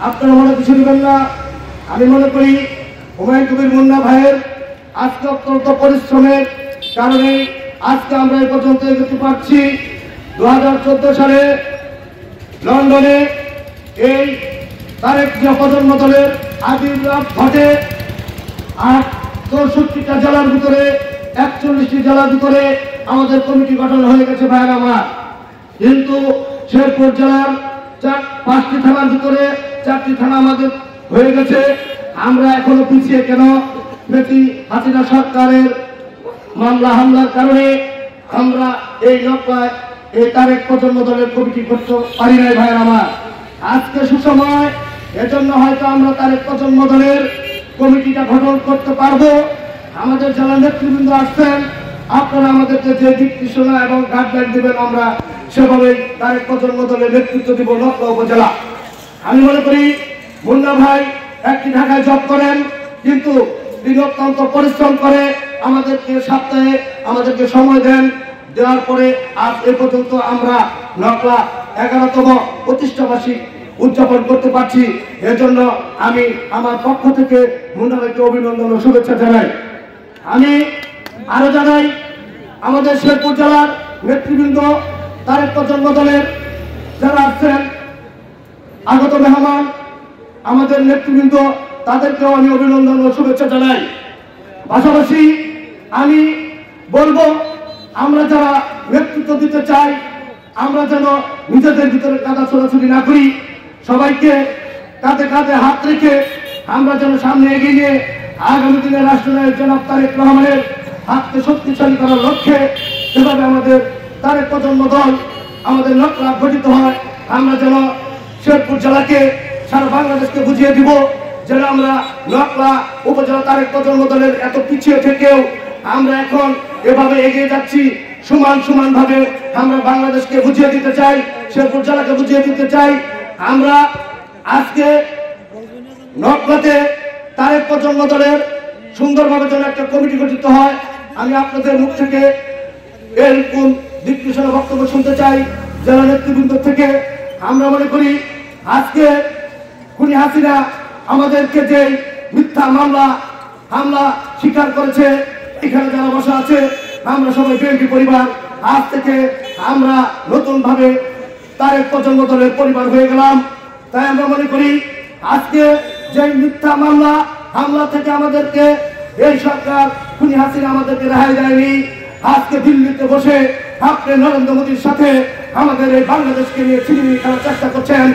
আপনারা মনে কিছু নেবেন না। আমি মনে করি হুমায়ুন কবির মুন্না ভাইয়ের আজকে অত্যন্ত পরিশ্রমের কারণে আজকে আমরা এই পর্যন্ত এগোতে পারছি। 2014 সালে লন্ডনে এই তারেক জিয়া প্রজন্ম দলের আবির্ভাব ঘটে। 64টা জেলার ভিতরে 41টি জেলার ভিতরে আমাদের কমিটি গঠন হয়ে গেছে ভাইয়ের আমার। কিন্তু শেরপুর জেলার 5টি থানার ভিতরে 4টি থানা আমাদের হয়ে গেছে। আমরা এখনো পিছিয়ে কেন? বেটি হাসিনা সরকারের মামলা হামলার কারণে আমরা এই নৌকায় এই তারেক প্রজন্ম দলের কমিটি করতে পারি নাই ভাইয়ের আমার। আজকে সুসময়, এজন্য হয়তো আমরা তারেক প্রজন্ম দলের কমিটিটা গঠন করতে পারবো। আমাদের জেলা নেতৃবৃন্দ আসছেন, আপনারা আমাদেরকে যে দিক নির্দেশনা এবং গাইডলাইন দেবেন আমরা সেভাবেই তারেক প্রজন্ম দলের নেতৃত্ব দিব নকলা উপজেলা। আমি মনে করি মুন্না ভাই একটি ঢাকায় জব করেন, কিন্তু তিনি অত্যন্ত পরিশ্রম করে আমাদেরকে সপ্তাহে আমাদেরকে সময় দেন। দেওয়ার পরে আজ এ পর্যন্ত আমরা নকলা 11তম প্রতিষ্ঠাবার্ষিকী উদযাপন করতে পারছি। এজন্য আমি আমার পক্ষ থেকে মুন্না ভাইকে অভিনন্দন ও শুভেচ্ছা জানাই। আমি আরো জানাই আমাদের শেরপুর জেলার নেতৃবৃন্দ, তারেক প্রজন্ম দলের যারা আছেন, আগত মেহমান, আমাদের নেতৃবৃন্দ, তাদেরকেও আমি অভিনন্দন ও শুভেচ্ছা জানাই। পাশাপাশি আমি বলবো, আমরা যারা নেতৃত্ব দিতে চাই, আমরা যেন নিজেদের ভিতরে কাদা ছোড়াছুড়ি না করি। সবাইকে কাঁধে কাঁধে হাত রেখে আমরা যেন সামনে এগিয়ে নিয়ে আগামী দিনে রাষ্ট্রনায়ক জনাব তারেক রহমানের হাতকে শক্তিশালী করার লক্ষ্যে যেভাবে আমাদের তারেক প্রজন্ম দল আমাদের নকলা গঠিত হয়, আমরা যেন শেরপুর জেলাকে সারা বাংলাদেশকে বুঝিয়ে দিব যেন আমরা নকলা উপজেলা তারেক প্রজন্ম দলের এত পিছিয়ে থেকেও আমরা এখন এভাবে এগিয়ে যাচ্ছি। সমান সমান ভাবে আমরা বাংলাদেশকে বুঝিয়ে দিতে চাই, শেরপুর জেলাকে বুঝিয়ে দিতে চাই। আমরা আজকে নকলাতে তারেক প্রজন্ম দলের সুন্দরভাবে যেন একটা কমিটি গঠিত হয়, আমি আপনাদের মুখ থেকে এরকম দিক নির্দেশনা বক্তব্য শুনতে চাই জেলা নেতৃবৃন্দ থেকে। আমরা মনে করি আজকে খুনি হাসিনা আমাদেরকে যে মিথ্যা হামলা স্বীকার করেছে, এখানে যারা বসা আছে আমরা সবাই বিএনপি পরিবার, আজ থেকে আমরা নতুন ভাবে তারেক প্রজন্ম দলের পরিবার হয়ে গেলাম। তাই আমরা মনে করি আজকে যে মিথ্যা হামলা থেকে আমাদেরকে এই সরকার খুনি হাসিনা আমাদেরকে রেহাই দেয়নি। আজকে দিল্লিতে বসে আপনি নরেন্দ্র মোদীর সাথে আমাদের এই বাংলাদেশকে নিয়ে ছিনিমিনি খেলার চেষ্টা করছেন।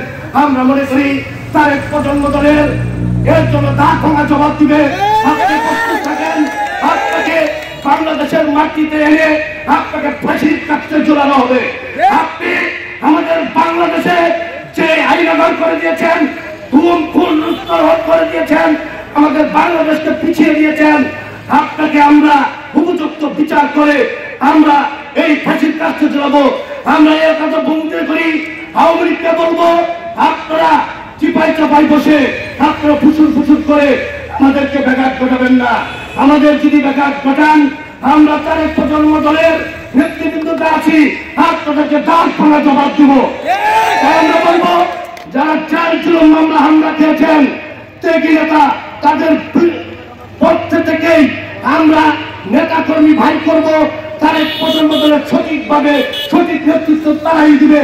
আমরা মনে করি তারেক প্রজন্ম দলের এর জন্য দাঁত ভাঙা জবাব দিবে। আপনি প্রস্তুত থাকেন, আপনাকে বাংলাদেশের মাটিতে এনে আপনাকে ফাঁসির কাছে ঝুলানো হবে। আপনি আমাদের বাংলাদেশে যে আইনাগর করে দিয়েছেন, খুন করে দিয়েছেন, আমাদের বাংলাদেশকে পিছিয়ে দিয়েছেন, আপনাকে আমরা উপযুক্ত বিচার করে আমরা এই ফাঁসির কাছে ঝুলাবো। আমরা এর কথা বলতে করি, আওয়ামী লীগকে বলবো, আপনারা চিপাই বসে আপনারা ফুসুর করে আমাদেরকে ব্যাঘাত ঘটাবেন না। আমাদের যদি ব্যাঘাত ঘটান, আমরা তারেক প্রজন্ম দলের নেতৃবৃন্দরা আছি, আপনাদেরকে দাঁত ভাঙা জবাব দিব। আমরা বলবো, যারা 4 জুলুম মামলা হামলা খেয়েছেন ত্যাগী নেতা, তাদের পক্ষ থেকেই আমরা নেতা কর্মী ভাই করব। তারেক প্রজন্ম দলের সঠিকভাবে সঠিক নেতৃত্ব তারাই দিবে।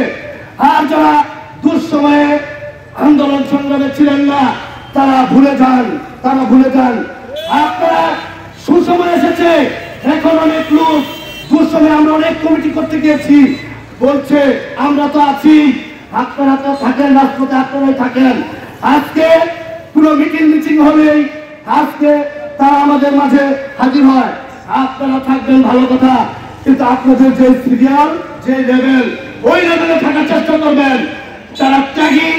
আর যারা দুঃসময়ে আন্দোলন সংগ্রামে ছিলেন না, তারা ভুলে যান। আপনারা সুসময় এসেছে, এখন অনেক লোক দুঃসময়ে আমরা অনেক কমিটি করতে গিয়েছি, বলছে আমরা তো আছি, আপনারা তো থাকেন রাজপথে, আপনারাই থাকেন। আজকে পুরো মিটিং হলেই আজকে তারা আমাদের মাঝে হাজির হয়। আপনারা থাকবেন ভালো কথা, কিন্তু আপনাদের যে সিরিয়াল, যে লেভেল, ওই লেভেলে থাকার চেষ্টা করবেন। যারা ত্যাগী,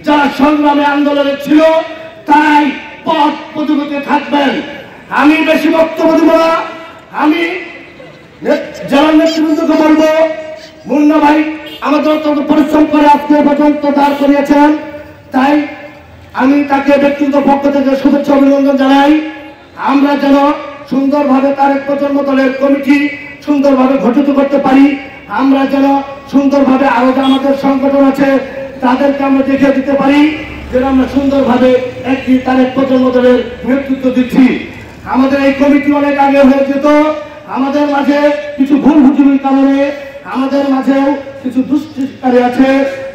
যারা সংগ্রামে আন্দোলনে ছিল, তাই পথ পদগতিতে থাকবেন। আমি বেশি বক্তব্য দেব না। আমি জেলা নেতৃবৃন্দকে বলবো, মুন্না ভাই আমাদের অত্যন্ত পরিশ্রম করে আজকে পর্যন্ত দাঁড় করিয়েছেন, তাই আমি তাকে ব্যক্তিগত পক্ষ থেকে শুভেচ্ছা অভিনন্দন জানাই। আমরা যেন সুন্দরভাবে তারেক প্রজন্ম দলের কমিটি সুন্দরভাবে গঠিত করতে পারি, আমরা যেন সুন্দরভাবে আরো যে আমাদের সংগঠন আছে তাদেরকে আমরা দেখিয়ে দিতে পারি। যেটা আমরা সুন্দরভাবে একটি তারেক প্রজন্ম দলের নেতৃত্ব দিচ্ছি। আমাদের এই কমিটি অনেক আগে হয়ে যেত, আমাদের মাঝে কিছু ভুল বুঝুমির কারণে আমাদের মাঝেও কিছু দুষ্কৃতকারী আছে,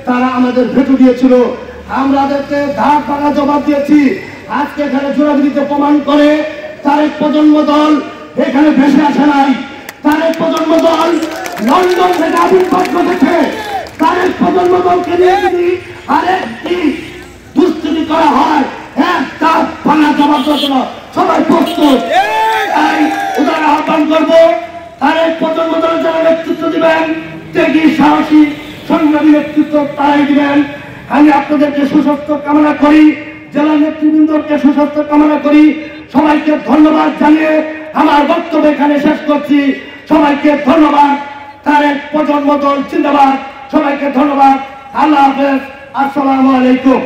তারা আমাদের ভেটো দিয়েছিল, আমরা তাদেরকে ধার ভাঙা জবাব দিয়েছি। আজকে এখানে জোরাজুরিতে প্রমাণ করে তারেক প্রজন্ম দল এখানে ভেসে আসে নাই। তারেক প্রজন্ম দল লন্ডন থেকে আবির্ভাব ঘটেছে। তারেক প্রজন্ম দলকে নিয়ে যদি আরেকটি দুষ্কৃতি করা হয়, একটা ভাঙা জবাব দেওয়ার জন্য সবাই প্রস্তুত। তাই উদাহরণ আহ্বান করবো, তারেক প্রজন্ম দলের যারা নেতৃত্ব দিবেন, ত্যাগী সাহসী সংগ্রামী নেতৃত্ব তারাই দিবেন। আমি আপনাদেরকে সুস্বাস্থ্য কামনা করি, জেলা নেতৃবৃন্দকে সুস্বাস্থ্য কামনা করি। সবাইকে ধন্যবাদ জানিয়ে আমার বক্তব্য এখানে শেষ করছি। সবাইকে ধন্যবাদ। তারেক প্রজন্ম দল জিন্দাবাদ। সবাইকে ধন্যবাদ। আল্লাহ হাফেজ। আসসালামু আলাইকুম।